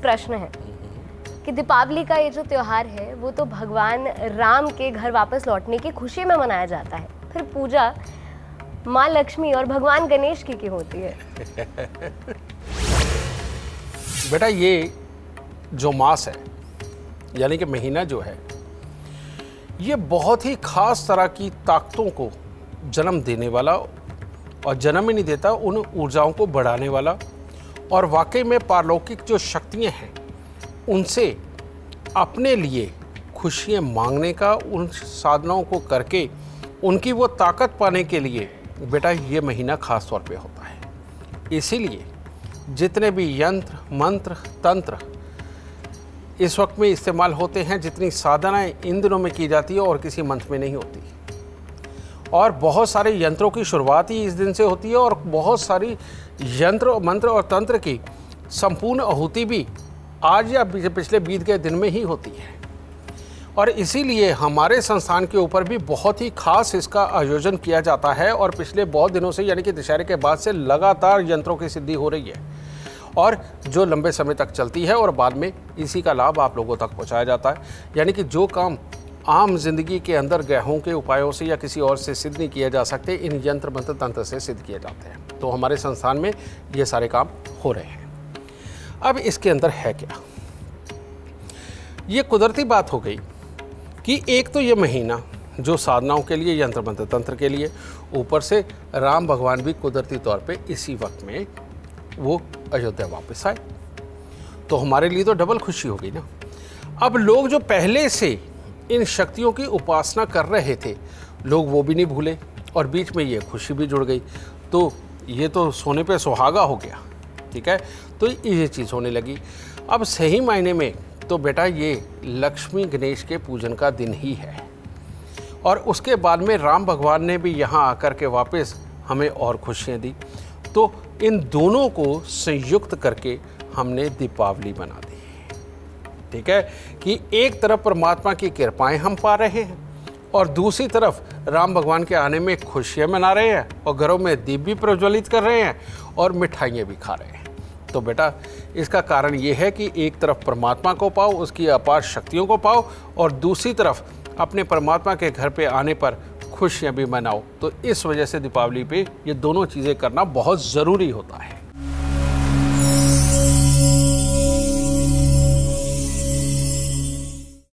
प्रश्न है कि दीपावली का ये जो त्योहार है वो तो भगवान राम के घर वापस लौटने की खुशी में मनाया जाता है, फिर पूजा माँ लक्ष्मी और भगवान गणेश की क्यों होती है? बेटा, ये जो मास है यानी कि महीना जो है, ये बहुत ही खास तरह की ताकतों को जन्म देने वाला, और जन्म ही नहीं देता, उन ऊर्जाओं को बढ़ाने वाला, और वाकई में पारलौकिक जो शक्तियां हैं उनसे अपने लिए खुशियां मांगने का, उन साधनाओं को करके उनकी वो ताकत पाने के लिए बेटा ये महीना खास तौर पे होता है। इसीलिए जितने भी यंत्र, मंत्र, तंत्र इस वक्त में इस्तेमाल होते हैं, जितनी साधनाएं इन दिनों में की जाती है और किसी मंत्र में नहीं होती, और बहुत सारे यंत्रों की शुरुआत ही इस दिन से होती है, और बहुत सारी यंत्र, मंत्र और तंत्र की संपूर्ण आहुति भी आज या पिछले बीत गए दिन में ही होती है। और इसीलिए हमारे संस्थान के ऊपर भी बहुत ही खास इसका आयोजन किया जाता है, और पिछले बहुत दिनों से यानी कि दशहरे के बाद से लगातार यंत्रों की सिद्धि हो रही है, और जो लंबे समय तक चलती है, और बाद में इसी का लाभ आप लोगों तक पहुंचाया जाता है। यानी कि जो काम आम जिंदगी के अंदर ग्रहों के उपायों से या किसी और से सिद्ध नहीं किए जा सकते, इन यंत्र मंत्र तंत्र से सिद्ध किए जाते हैं। तो हमारे संस्थान में ये सारे काम हो रहे हैं। अब इसके अंदर है क्या? ये कुदरती बात हो गई कि एक तो ये महीना जो साधनाओं के लिए, यंत्र मंत्र तंत्र के लिए, ऊपर से राम भगवान भी कुदरती तौर पे इसी वक्त में वो अयोध्या वापस आए, तो हमारे लिए तो डबल खुशी हो गई ना। अब लोग जो पहले से इन शक्तियों की उपासना कर रहे थे, लोग वो भी नहीं भूले, और बीच में ये खुशी भी जुड़ गई, तो ये तो सोने पे सुहागा हो गया। ठीक है, तो ये चीज़ होने लगी। अब सही मायने में तो बेटा ये लक्ष्मी गणेश के पूजन का दिन ही है, और उसके बाद में राम भगवान ने भी यहाँ आकर के वापस हमें और खुशियाँ दी, तो इन दोनों को संयुक्त करके हमने दीपावली बना दी। ठीक है, कि एक तरफ परमात्मा की कृपाएं हम पा रहे हैं, और दूसरी तरफ राम भगवान के आने में खुशियाँ मना रहे हैं, और घरों में दीप भी प्रज्वलित कर रहे हैं, और मिठाइयाँ भी खा रहे हैं। तो बेटा इसका कारण ये है कि एक तरफ परमात्मा को पाओ, उसकी अपार शक्तियों को पाओ, और दूसरी तरफ अपने परमात्मा के घर पे आने पर खुशियाँ भी मनाओ। तो इस वजह से दीपावली पे ये दोनों चीज़ें करना बहुत ज़रूरी होता है।